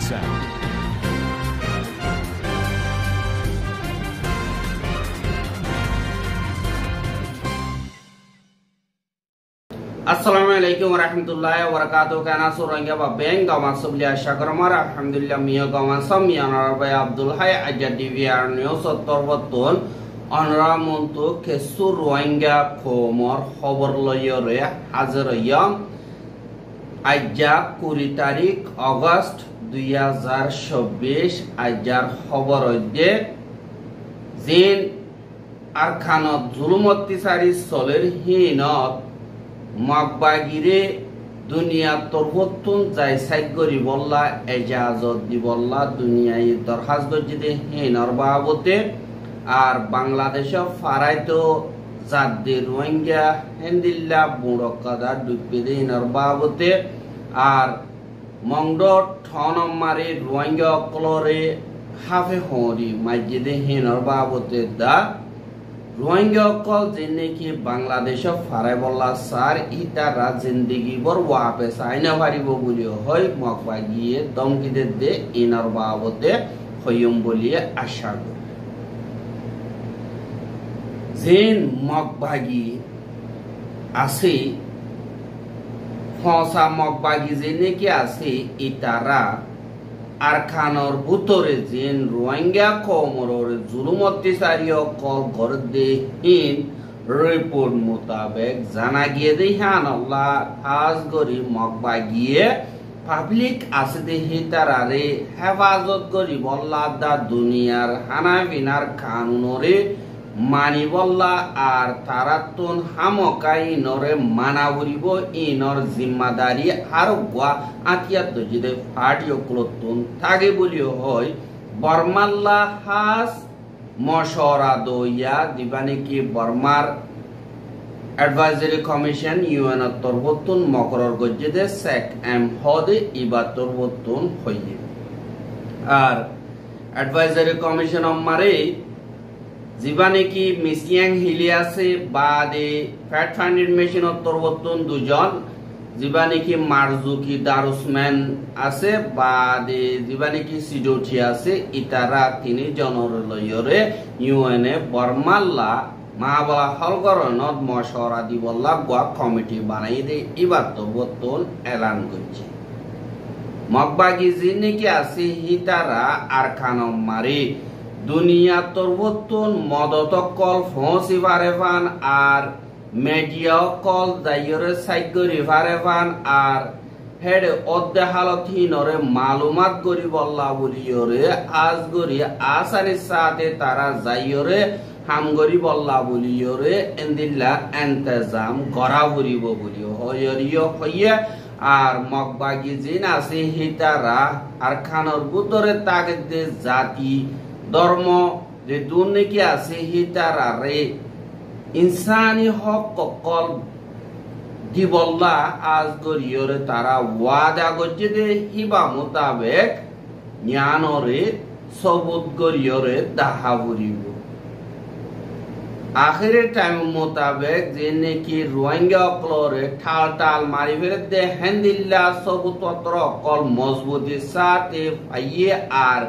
sound. Assalamualaikum warahmatullahi wabarakatuh. Kana surangga ba beng gawan subli asyakarmar alhamdulillah miya gawan samia narabai Abdul Hay aja DVR news torwatun onra muntu kesur rohingya khomor khobor loyore hajar yam aja 20 tarik August 2026 ajar khobor de zin arkhanot zulumoti sari soler hinot Makbagire dunia torbotun jai saigori bolla ejazot di bolla dunia darhas gojide hinor babote ar Bangladesh faraito zadde rohingya hendilla buড়কada dupide hinor babote ar mongdo thonom mari rohingya kolore hafe hori majide hinor babote da Rohingya kol jinne ki Bangladesh farai bolla sar itara zindagi bor wapes aina paribo boli hoy mokbagiye domgide de inar babote hoyum boli asha kori zin mokbagi ase fonsa mokbagi jinne ki ase itara Arkhanor butore jin Rohingya komoror zulumoti sariyo kol gorde in report mutabek jana giye de han Allah has gori mokbagiye public asde hitarare hefazot gori bolla da duniyar hana binar kanunore mani bolla ar taratun hamokai nore manawuribo inor zimmadari harugwa atiyat dojide fadiyo klotun tage bolio hoy Barmalla has moshora doya dibane ki Barmar Advisory Commission UN torbotun mokoror gojide sek em hode iba torbotun hoye ar Advisory Commission mare জীবানে কি মিসিয়াং হিলি আছে বাদে fat funded machine অতরবতন দুজন জীবানে কি Marzuki Darusman আছে বাদে জীবানে কি সিডোটি আছে ইতারা তিনি জনর লয়রে ইউএনএ বর্মাল্লা মাবলা হলগরনত মশওরা দিবল্লা গোয়া কমিটি বানাই দে ইবার তরবতন এলান করছে মকবাগি জিনে কি আছে হিতারা আরখানম মারি দুনিয়া তোরবতন মদত কল ফসি ভারেভান আর মিডিয়া কল দাইরে সাইগরি ভারেভান আর হেড অদ্দে হালত হিনরে মালুমাত গরি বল্লা বলিয়রে আজ গরি আসানি সাথে তারা যাইরে হামগরি বল্লা বলিয়রে এন্দিল্লা ইন্তজাম করা বলিব বলিও হয়রিও হইয়ে আর মকবাগি জিন আছে হিতারা আর খানর বুতরে তাগদে জাতি ধর্ম যে দুর্নীতি আছে হিতারারে ইনসানি হক কল দিবল্লা আজ গরিয়রে তারা ওয়াদা করছে যে হিবা মোতাবেক জ্ঞানরে সবুত গরিয়রে দাহা বুড়িব আখেরে টাইম মোতাবেক যে নাকি রোহিঙ্গা অকলরে ঠাল টাল মারি ফেলে দে হেন্দিল্লা সবুত পত্র অকল মজবুতির সাথে পাইয়ে আর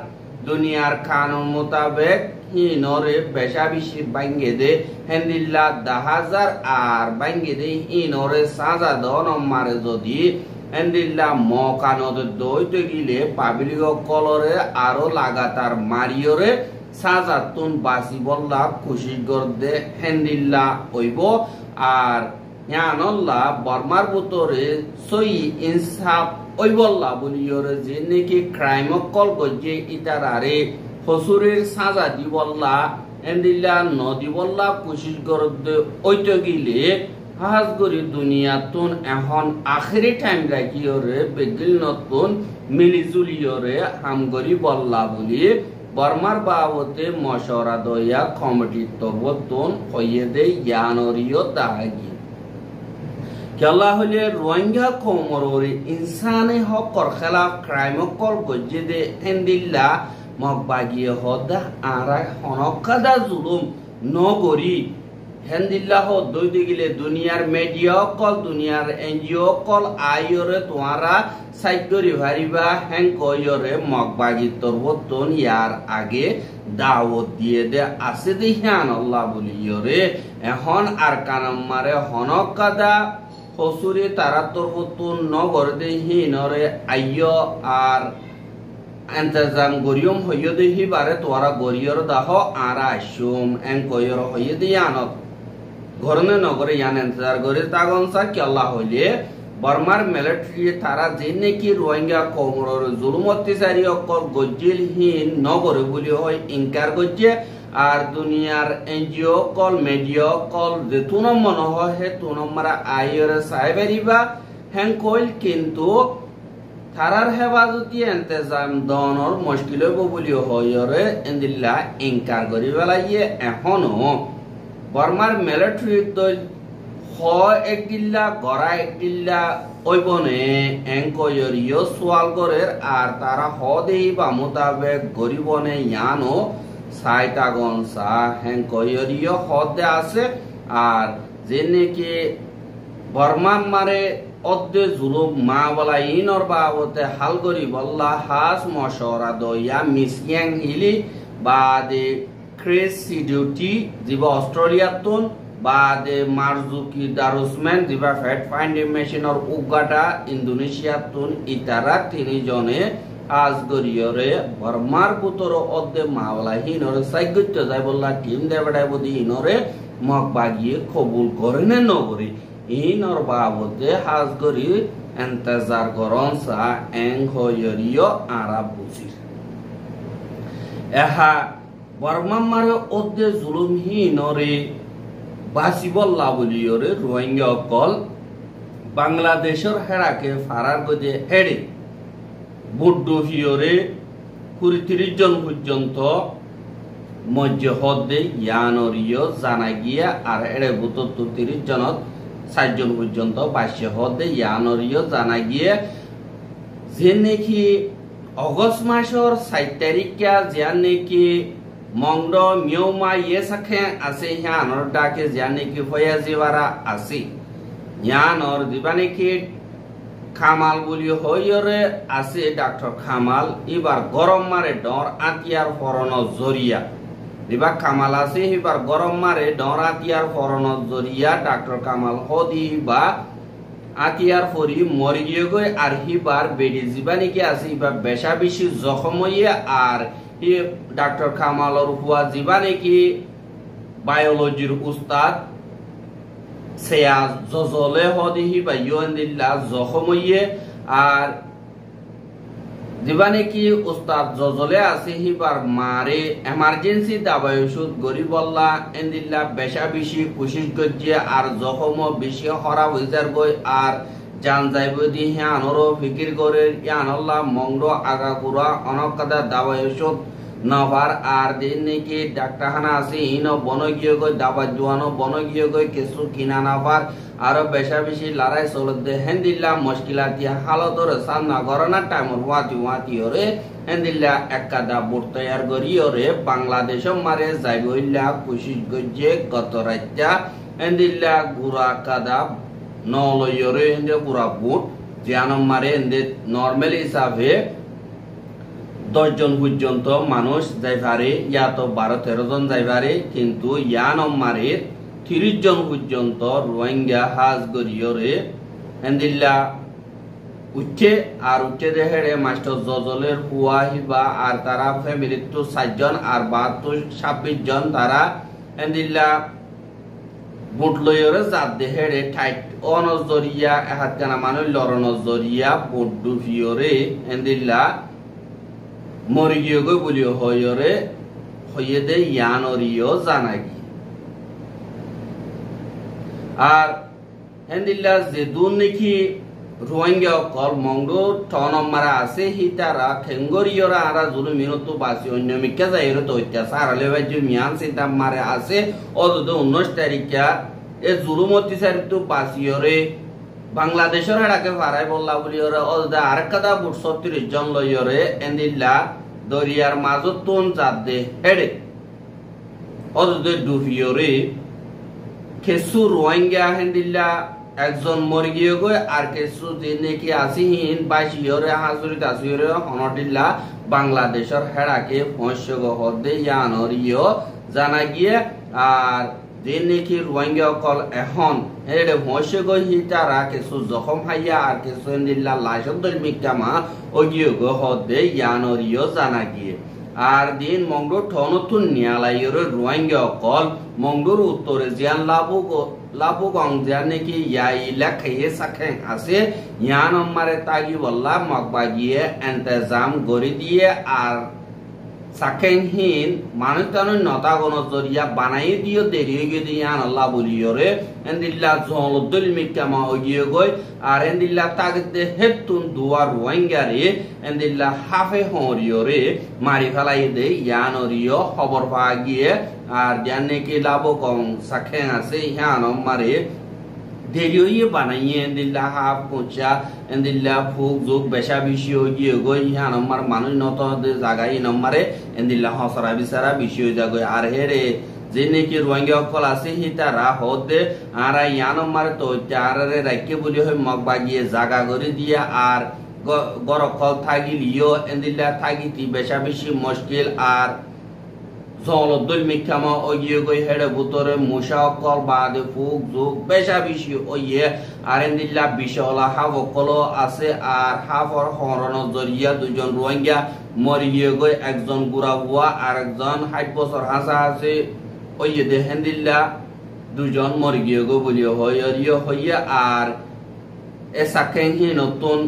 দুনিয়ার কানুন মোতাবেক হিনরে বেশা বেশি ভাঙ্গে দে হেন্দিল্লা 10,000 আর ভাঙ্গে দে হিনরে সাজা দন মারে যদি হেন্দিল্লা মকানত দইতে গিলে পাবলিক কলরে আরো লাগাতার মারিয়রে সাজা তুন বাসি বল্লা খুশি গর্দে হেন্দিল্লা হইব আর ইয়ানল্লা বর্মার বুতরে সই ইনসাফ ওই বল্লা বলিয়রে যে নাকি ক্রাইম কল গজে ইতারারে হসুরের সাজা দি বল্লা এন্দিল্লা নদী বল্লা কোশিশ করতে ওইতে গিলে হাজ গরি দুনিয়াতুন এখন আখেরি টাইম রাখিয়রে বেগিল নতুন মিলিজুলিয়রে হামগরি বল্লা বলি বর্মার বাবতে মশওরা দয়া কমিটি তবতন হইয়ে দে ইয়ানরিও দাগি কেলা হলে রোহিঙ্গা কোমররে ইনসানে হকর খেলাফ ক্রাইম কল গজে দে এন্দিল্লা মকবাগিয়ে হদা আরা হনকাদা জুলুম নগরি হেন্দিল্লাহ দই দিগিলে দুনিয়ার মিডিয়া কল দুনিয়ার এনজিও কল আইরে তোয়ারা সাইকরি ভারিবা হ্যাং কয়রে মগবাগি তরবতন ইয়ার আগে দাওয়াত দিয়ে দে আছে দেহিয়ান আল্লাহ বলিয়রে এখন আর কানাম মারে হনক কাদা হসুরে তারা তরবতন নগর দেহিনরে আইয় আর এন্তজাম গরিয়ম হইয় দেহি বারে তোরা গরিয়র দাহ আরা আসুম এন কয়র হইয় দিয়ানত ঘরনে নগরে ইয়ান এন্তজার করে তাগনসা কি আল্লাহ হইলে বর্মার মিলিটারি তারা যে নাকি রোহিঙ্গা কমরর জুলুম অত্যাচারী অকল গজ্জিলহীন নগরে বলি হয় ইনকার গজ্জে আর দুনিয়ার এনজিও কল মিডিয়া কল যে তুনম মন হয় হে তুনমরা আইয়র সাইবেরিবা হ্যাং কইল কিন্তু থারার হেফাজতি এন্তেজাম দনর মুশকিল হইব বলি হয়রে এন্দিল্লা ইনকার করি বেলাইয়ে এখনো বর্মার মিলিটারি দল হ একদিল্লা গড়া একদিল্লা ওইবনে এঙ্কয়রিও সোয়াল করের আর তারা হ দেই বা মোতাবেক গরিবনে ইয়ানো সাইতাগন সা হেঙ্কয়রিও হ দে আছে আর যে নাকি বর্মান মারে অদ্দে জুলুম মা বলা ইনর বাবতে হাল করি বল্লা হাস মশরা দইয়া মিসিয়াং হিলি বা দে ক্রেস সিডিউটি যিবা অস্ট্রেলিয়াতুন বা দে মারজুকি দারুসম্যান যিবা ফ্যাট ফাইন্ডিং মেশিনর উগাটা ইন্দোনেশিয়াতুন ইতারা তিনি জনে আজ গরিয়রে বর্মার পুতর অদ্দে মা বলা হিনরে সাইগত্য যাই বল্লা টিম দেবড়াই বদি ইনরে মগ বাগিয়ে কবুল করে নে নগরী ইনর বাবদে হাজ করি এন্তজার করন সা এং হয়রিও আরাব বুঝি এহা বর্মার অদ্দে জুলুম হিনরে বাসিবল্লা বলিয়রে রোহিঙ্গা অকল বাংলাদেশের হেরাকে ফারার গজে হেড়ে বুড্ড হিয়রে ২৩ জন পর্যন্ত মজ্জে হদ্দে ইয়ানরিও জানা গিয়া আর এড়ে বুত ৩৩ জনত ৬০ জন পর্যন্ত বাস্য হদ্দে ইয়ানরিও জানা গিয়ে যে নাকি অগস্ট মাসের ৬০ তারিখা যে নাকি মংড মিয়মা ইয়ে সাখে আছে ইয়ানর ডাকে যে নাকি হইয়া জিবারা আছে ইয়ানর দিবা নাকি খামাল বলি হইরে আছে ডাক্তার খামাল এবার গরম মারে ডর আতিয়ার ফরন জরিয়া দিবা খামাল আছে এবার গরম মারে ডর আতিয়ার ফরন জরিয়া ডাক্তার কামাল হদি বা আতিয়ার ফরি মরি গিয়ে গই আর হিবার বেডি জিবা নাকি আছে এবার বেশা বেশি জখম হইয়া আর হি ডাক্তার কামালর হুয়া জিবা নাকি বায়োলজির উস্তাদ সেয়া জজলে হদিহি বা ইয়ন্দিল্লা জখমইয়ে আর দিবানে কি উস্তাদ জজলে আছে হিবার মারে এমার্জেন্সি দাবাই ওষুধ গরিবল্লা এন্দিল্লা বেশা বেশি কোশিশ গজ্জে আর জখম বেশি হরা হইজার গই আর জান যাইব দি হিয়ানরও ফিকির করে ইয়ানল্লা মংড আগা কুরা অনকাদা দাবাই ওষুধ নভার আর দিন নাকি ডাক্তারখানা আছে ইনো বনগীয় গই দাবা জোয়ানো বনগীয় গই কিছু কিনা নাভার আরো বেশা বেশি লড়াই চলতে হেন্দিল্লা মুশকিলাতিয়া হালতর সামনা করোনা টাইমর ওয়াতি ওরে হেন্দিল্লা একাদা বুট তৈয়ার করি ওরে বাংলাদেশ মারে যাইবইল্লা কোশিশ গজ্জে গত রাজ্যা হেন্দিল্লা গুড়া কাদা নলইরে হেন্দে গুড়া বুট জিয়ানম মারে হেন্দে নর্মাল হিসাবে 10 জন পর্যন্ত মানুষ যাই পারে ইয়া তো 12-13 জন যাই পারে কিন্তু ইয়ানম মারে 30 জন পর্যন্ত রোহিঙ্গা হাজ গরিয়রে হেন্দিল্লা উচ্চে আর উচ্চে দেহেড়ে মাস্টার জজলের হুয়া হিবা আর তারা ফ্যামিলি তো 60 জন আর 26 জন তারা হেন্দিল্লা বুট লইরে জাত দেহেড়ে টাইট অনজরিয়া এহাত কানা মানুষ লরনজরিয়া বুট ডুফিয়রে হেন্দিল্লা মরি গিয়ে গই বলিও হইরে হইয়ে দে ইয়ানরিও জানাগি আর হেন্দিল্লা যে দুন নাকি রোহিঙ্গা কল মংডো টনম মারা আছে হিতারা খেঙ্গরিয়রা আরা জুলু মিনতো বাসি অন্য মিকা যাইরে তো অত্যাচার আলে ভাই যে মিয়ান সিতাম মারে আছে অদুদ 19 তারিখা এ জুলুমতি সারি তো বাসিয়রে বাংলাদেশের হেডাকে ফারাই বললা বলিয়রে অদুদ আরেকটা বুট 36 জন লইয়রে এন্দিল্লা দরিয়ার মাজত তুন জাত দে হেডে অদুদ ডুফিয়রে কিছু রোহিঙ্গা হেন্দিল্লা একজন মরে গিয়ে গই আর কিছু যে নাকি আসিহীন বাইশিয়রে হাজুরিত আসিয়রে হনদিল্লা বাংলাদেশের হেড়াকে পৌঁছগ হদে ইয়ানরিও জানা গিয়ে আর যে নাকি রোহিঙ্গা কল এখন হেড়ে পৌঁছগ হিতারা কিছু জখম হাইয়া আর কিছু হেন্দিল্লা লাইসদল মিকামা ওগিয়ে গো হদে ইয়ানরিও জানা গিয়ে আর দিন মংডোর ঠনতুন নিয়ালাইয়ের রোহিঙ্গা কল মংডোর উত্তরে জিয়ান লাবুগং জিয়ান নাকি ইয়াই লেখাইয়ে সাখেং আছে ইয়ান আমারে তাগি বল্লা মগবাগিয়ে এন্তেজাম গড়ি দিয়ে আর সাখেংহীন মানুষতানুর নতাগণ জরিয়া বানাই দিও দেরি হয়ে গিয়ে ইয়ান আল্লাহ বলিয়রে এন্দিল্লা জলদুল মিকামা ওগিয়ে গই আর এন্দিল্লা তাগদে হেতুন দুয়ার রোহিঙ্গারে এন্দিল্লা হাফে হরিয়রে মারি ফেলাই দে ইয়ানরিও খবর পাওয়া গিয়ে আর জানে কি লাভ কম সাখেং আছে ইয়ান মারে দেরি হয়ে বানাইয়ে এন্দিল্লা হাফ কোচা এন্দিল্লা ফুক যোগ বেশা বেশি হয়ে গিয়ে গই ইয়ান আমার মানুষ নত জাগাই নম্বরে এন্দিল্লা হসরা বিচারা বেশি হয়ে যাগই আর হেরে যে নাকি রোহিঙ্গা সকল আছে হিতারা হদে আর ইয়ান মারে তো চারে রাখকে বলি হয় মগবাগিয়ে জাগা করে দিয়ে আর গরকল থাকিলিও এন্দিল্লা থাকিতি বেশা বেশি মুশকিল আর জলদুল মিকামা ওগিয়ে গই হেড়ে বুতরে মুসা সকল বাদে ফুক যোগ বেশা বেশি ওইয়ে আর এন্দিল্লা বিশলা হাফ সকল আছে আর হাফর হরণ জরিয়া দুজন রোহিঙ্গা মরি গিয়ে গই একজন বুড়া বুয়া আর একজন 60 বছর হাসা আছে ওইয়ে দে হেন্দিল্লা দুজন মরি গিয়ে গো বলিও হইয়া হইয়া আর এ সাকেংহি নতুন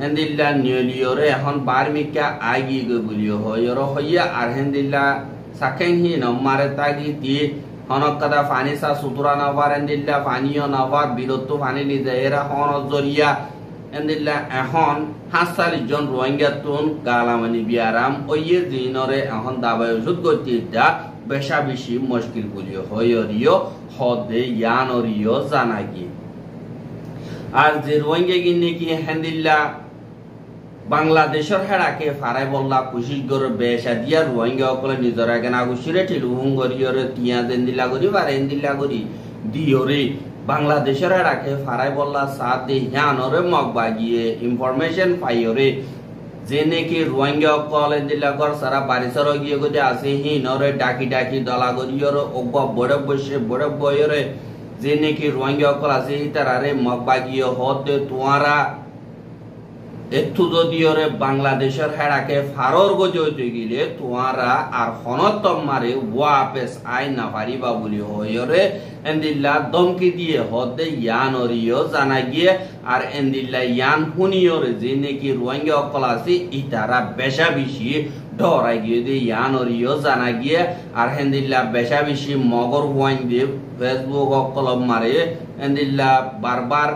হেন্দিল্লা নিয়লিয়রে এখন বারমিকা আগি গো বলিও হইয়া আর হেন্দিল্লা সাকেংহি নমারে তাগি দিয়ে হনকাদা ফানি সা সুতুরা নাবার হেন্দিল্লা ফানিও নাবার বিরত্ব ফানি নিতে এরা হন জরিয়া হেন্দিল্লা এখন 5 জন রোহিঙ্গা তুন গালামানি বিয়ারাম ওইয়ে দিনরে এখন দাবায় ওষুধ করতে বেশা বেশি মুশকিল বলিও হইরিও হদে ইয়ানরিও জানা গিয়ে আর যে রোহিঙ্গা গিনে কি হেন্দিল্লা বাংলাদেশের হেড়াকে ফারাই বল্লা কুশিস গরে বেশা দিয়া রোহিঙ্গা সকলে নিজের আগে নাগুসিরে ঠিলুহুং গরিয়রে তিয়া দেন্দিল্লা গরি বা রেন্দিল্লা গরি দিওরে বাংলাদেশের হেড়াকে ফারাই বল্লা সাথ দে ইয়ানরে মগবাগিয়ে ইনফরমেশন পাইয়রে যে নাকি রোহিঙ্গা সকল এন্দিল্লা গর সারা বারিসর গিয়ে গদে আছে হিনরে ডাকি ডাকি দলা গরিয়রে ওগবা বড় বয়রে যে নাকি রোহিঙ্গা সকল আছে তারারে মগবাগিয়ে হদে তোয়ারা একটু যদিওরে বাংলাদেশের হেড়াকে ফারর গজতে গেলে তোয়ারা আর হনতম মারে ওয়াপেস আই না পারিবা বলি হইরে এন্দিল্লা দমকি দিয়ে হদে ইয়ানরিও জানা গিয়ে আর এন্দিল্লা ইয়ান হুনিয়রে যে নাকি রোহিঙ্গা সকল আছে ইতারা বেশা বেশি ডরাই গিয়ে দে ইয়ানরিও জানা গিয়ে আর হেন্দিল্লা বেশা বেশি মগর হুয়াইন দিয়ে ফেসবুক সকল মারে এন্দিল্লা বারবার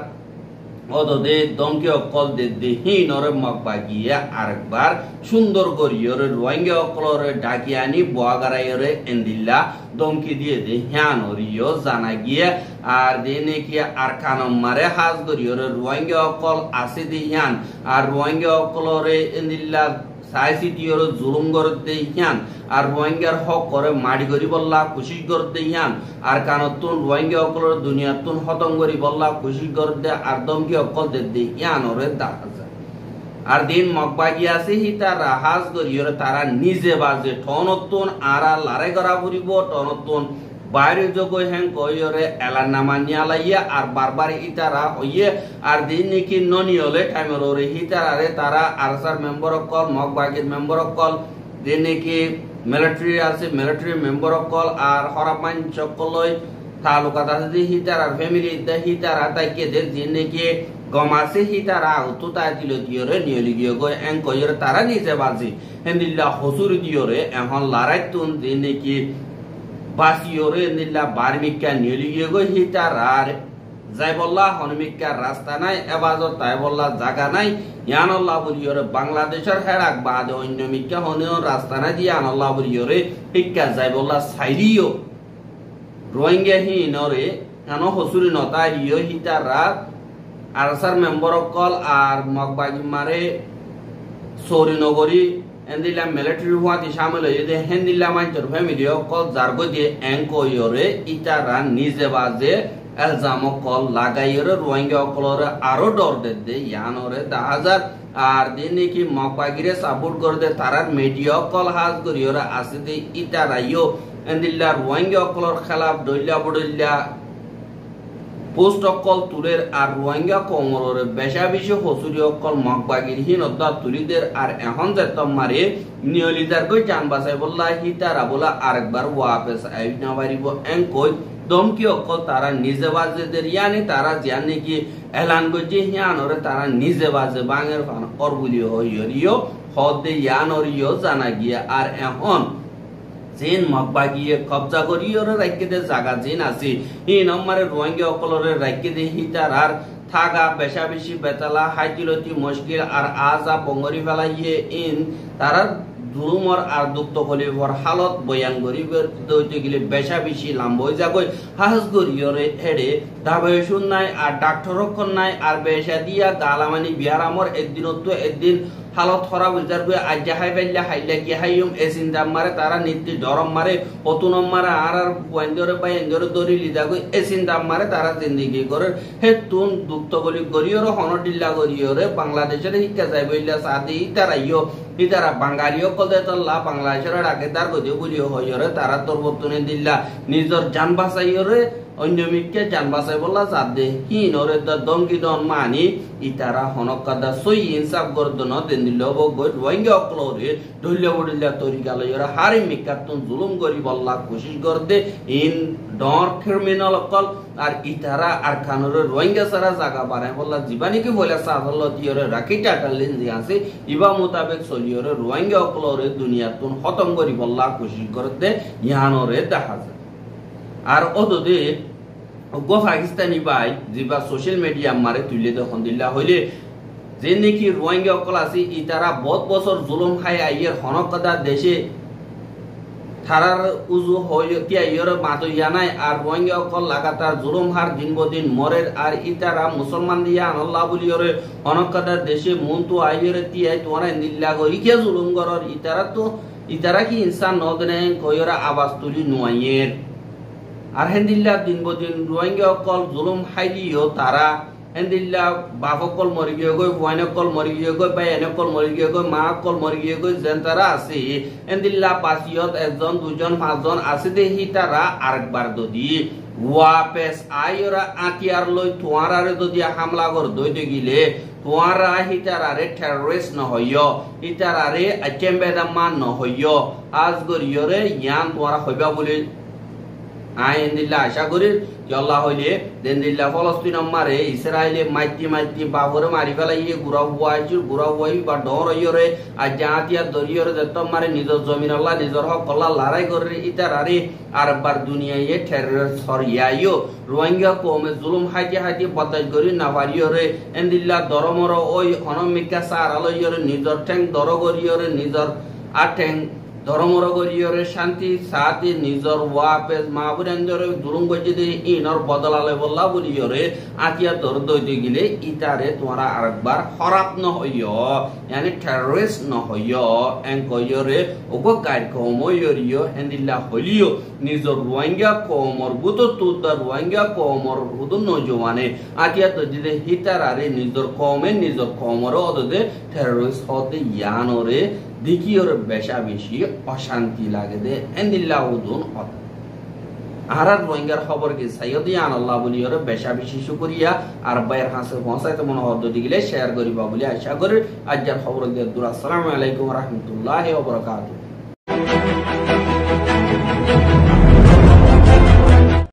অদে দমকে অকল দে হিনরে মগবাগিয়ে আরেকবার সুন্দর করিয়রে রোহিঙ্গা অকলরে ডাকি আনি বোয়াগারাইরে এন্দিল্লা দমকি দিয়ে দে হিয়ানরিও জানা গিয়ে আর দে নাকি আর কানম মারে হাজ করিয়রে রোহিঙ্গা অকল আছে দে হিয়ান আর রোহিঙ্গা অকলরে এন্দিল্লা সাইসিটিয়র জুলুম করতে হিয়ান আর রোহিঙ্গার হক করে মাড়ি করি বল্লা কুশিস করতে হিয়ান আর কানতুন রোহিঙ্গা অকলর দুনিয়াতুন হতম করি বল্লা কুশিস করতে আর দমকি অকল দে হিয়ানরে দেখা যায় আর দিন মগবাগি আছে হি তারা হাজ করিয়রে তারা নিজে বাজে ঠনতুন আরা লারে করা ফুরিব ঠনতুন বাইরে যোগ হ্যাং কইরে এলার নামা নিয়ালাইয়া আর বারবার ইতারা হইয়ে আর দিন নাকি ননি হলে টাইমের ওরে হিতারারে তারা আরসার মেম্বার কল মগবাগির মেম্বার কল দিন নাকি মিলিটারি আছে মিলিটারি মেম্বার কল আর হরাপান চকলই তালুকাত আছে হিতার আর ফ্যামিলি হিতারা তাইকে দিন নাকি গমাসে হিতারা তো তাই দিল দিয়রে নিয়লি গিয়ে গই এং কইরে তারা নিচে বাজি হেন্দিল্লা হসুর দিয়রে এখন লড়াই তুন দিন নাকি বাসিওরে নিল্লা বারমিকা নিয়ে গিয়ে গো হিতারার যাই বললা হনমিকা রাস্তা নাই এবাজত তাই বললা জায়গা নাই ইয়ানল্লাহ বলিয়রে বাংলাদেশের হেড়াক বাদ অন্য মিকা হনেও রাস্তা নাই দিয়ে আনল্লাহ বলিয়রে হিক্কা যাই বললা সাইরিও রোহিঙ্গা হিনরে কেন হসুরি নতারিও হিতারা আরসার মেম্বার কল আর মগবাগি মারে সৌরিনগরী এন্দিলা মিলিটারি হুয়াতি শামিল হইতে হেন্দিলা মাইন্তর ফ্যামিলি কল জারগো দিয়ে এঙ্কো ইয়রে ইতারা নিজে বাজে এলজাম কল লাগাইরে রোহিঙ্গা কলরে আরো ডর দে ইয়ানরে 10,000 আর দিন কি মকবাগিরে সাপোর্ট করে দে তারার মিডিয়া কল হাজ করিয়রে আছে দে ইতারাইও এন্দিলা রোহিঙ্গা কলর খেলাফ দইলা বড়ইলা পোস্ট অকল তুলের আর রোহিঙ্গা কমরের বেশা বেশি হসুরি অকল মকবাগির হীনতা তুলিদের আর এখন যেতম মারে নিয়লিদার কই জান বাঁচাই বললা হিতারা বলা আরেকবার ওয়াপেস আইব না পারিব এঙ্কই দমকি অকল তারা নিজে বাজেদের ইয়ানি তারা জানে কি এলান গজে হিয়ানরে তারা নিজে বাজে বাঙের ফান অরবুলি হইয়রিও হদে ইয়ানরিও জানা গিয়া আর এখন যেন মকবাগিয়ে কবজা করিয়রে রাখকে দে জায়গা যেন আছে এই নম্বরে রোহিঙ্গা অকলরে রাখকে দে হিতার আর থাকা বেশা বেশি বেতালা হাইতিলতি মুশকিল আর আজা বঙ্গরি ফেলাইয়ে ইন তারা দুরুমর আর দুক্ত কলিবর হালত বয়ান গরিবের দইতে গেলে বেশা বেশি লাম্বই যাগই হাজ গরিয়রে হেডে দাবে শুন নাই আর ডাক্তার রক্ষণ নাই আর বেশা দিয়া গালামানি বিহারামর একদিনত একদিন হালত খরাব হইজার গই আজ হাই ফেললে হাইলে কি হাইম এসিনদাম মারে তারা নীতি ডরম মারে অতুনম মারে আর বন্ধরে পাই এন্দরে দরি লিদা গই এসিনদাম মারে তারা জিন্দেগি করে হে তুন দুক্ত গলি গরিয়র হনডিল্লা গরিয়রে বাংলাদেশের শিক্ষা যাই বইলা সাদি তারাইও ইতারা বাঙালিও কদে তল্লা বাংলাদেশের আগেদার গদি বলিও হইরে তারা তোর বর্তনে দিল্লা নিজর জান বাঁচাইরে অন্যমিককে জান বাঁচাই বললা সাদে হিনরে দমকি দন মানি ইতারা হনকাদা সই ইনসাফ গর্দন দেন দিল বগই রোহিঙ্গা অকলরে ধইলা বড়িলা তরিকা লইরা হারি মিকাতুন জুলুম করি বললা কোশিশ করদে ইন ডর ক্রিমিনাল অকল আর ইতারা আর খানরে রোহিঙ্গা সারা জায়গা বানায় বললা জীবানীকে বলে সাদল দিয়রে রাখি টাটালিন যে আছে ইবা মোতাবেক চলিয়রে রোহিঙ্গা অকলরে দুনিয়াতুন খতম করি বললা কোশিশ করদে ইহানরে দেখা যায় আর ওদে গো পাকিস্তানি ভাই যেবা সোশ্যাল মিডিয়া মারে তুলে তখন দিল্লা হইলে যে নাকি রোহিঙ্গা অকল আছে ইতারা বহুত বছর জুলুম খাই আইয়ের হনকদা দেশে থারার উজু হইয়া ইয়র মাতো ইয়ানাই আর রোহিঙ্গা অকল লাগাতার জুলুম হার দিন বদিন মরের আর ইতারা মুসলমান দিয়া আল্লাহ বলিয়রে হনকদা দেশে মন্তু আইয়ের তিয়াই তোরা নিল্লা গরি কে জুলুম গরর ইতারা কি ইনসান নদনে কইরা আওয়াজ তুলি নুয়াইয়ের আর হেন্দিল্লা দিন বদিন রোহিঙ্গা অকল জুলুম হাইলিও তারা হেন্দিল্লা বাপকল মরি গিয়ে গই ওয়াইনকল মরি গিয়ে গই বা এনেকল মরি গিয়ে গই মা কল মরি গিয়ে গই যেন তারা আছে হেন্দিল্লা পাঁচিয়ত একজন দুজন পাঁচজন আছে দেখি তারা আরেকবার যদি ওয়াপেস আইরা আতিয়ার লই তোয়ারারে যদি হামলা কর দইতে গিলে তোয়ারা হিতারারে টেররিস্ট নহইয় হিতারারে আচেম্বেদামান নহইয় আজ গরিয়রে ইয়ান তোয়ারা হইবা বলে আইন্দিল্লা আশা করি আল্লাহ হইলে দেন্দিল্লা ফলস্তিন মারে ইসরায়েলে মাইতি বাবরে মারি ফেলাইয়ে গুড়া হুয়াই বা ডর হইরে আর জাহাতিয়া দরিয়রে যেত মারে নিজের জমিন আল্লাহ নিজের হক আল্লাহ লড়াই করে ইতারারে আর বার দুনিয়ায় টেররিস্ট সরিয়াইও রোহিঙ্গা কমে জুলুম হাইতি বতাজ করি না পারিয়রে এন্দিল্লা দরমর ওই অনমিকা সার আলইয়রে নিজের ঠ্যাং দর করিয়রে নিজের আর ঠ্যাং ধর্মর গরিয়রে শান্তি সাথে নিজর ওয়াপেস মাহবুরেন্দরে দুরুম গজিদে ইনর বদলালে বললা বলিয়রে আতিয়া দর দইতে গিলে ইতারে তোমরা আরেকবার খরাপ ন হইয় यानी টেররিস্ট ন হইয় এন কইয়রে ওগো গাইড কময়রিয় হেন্দিল্লা হলিও নিজর রোহিঙ্গা কমর বুত তুদা রোহিঙ্গা কমর বুত নজওয়ানে আতিয়া তো দিদে হিতারারে নিজর কমর ওদে টেররিস্ট হতে ইয়ানরে দিকিওর বেশা বেশি অশান্তি লাগে দে এন্দিল্লা উদুন হত আরার রোহিঙ্গার খবর কি সাইয়দিয়ান আল্লাহ বলিওর বেশা বেশি শুকরিয়া আর বাইর হাসে পৌঁছাইতে মনে হদ দিগলে শেয়ার করিবা বলি আশা করি আজকের খবর দিয়ে দূর আসসালামু আলাইকুম ওয়া রাহমাতুল্লাহি ওয়া বারাকাতুহু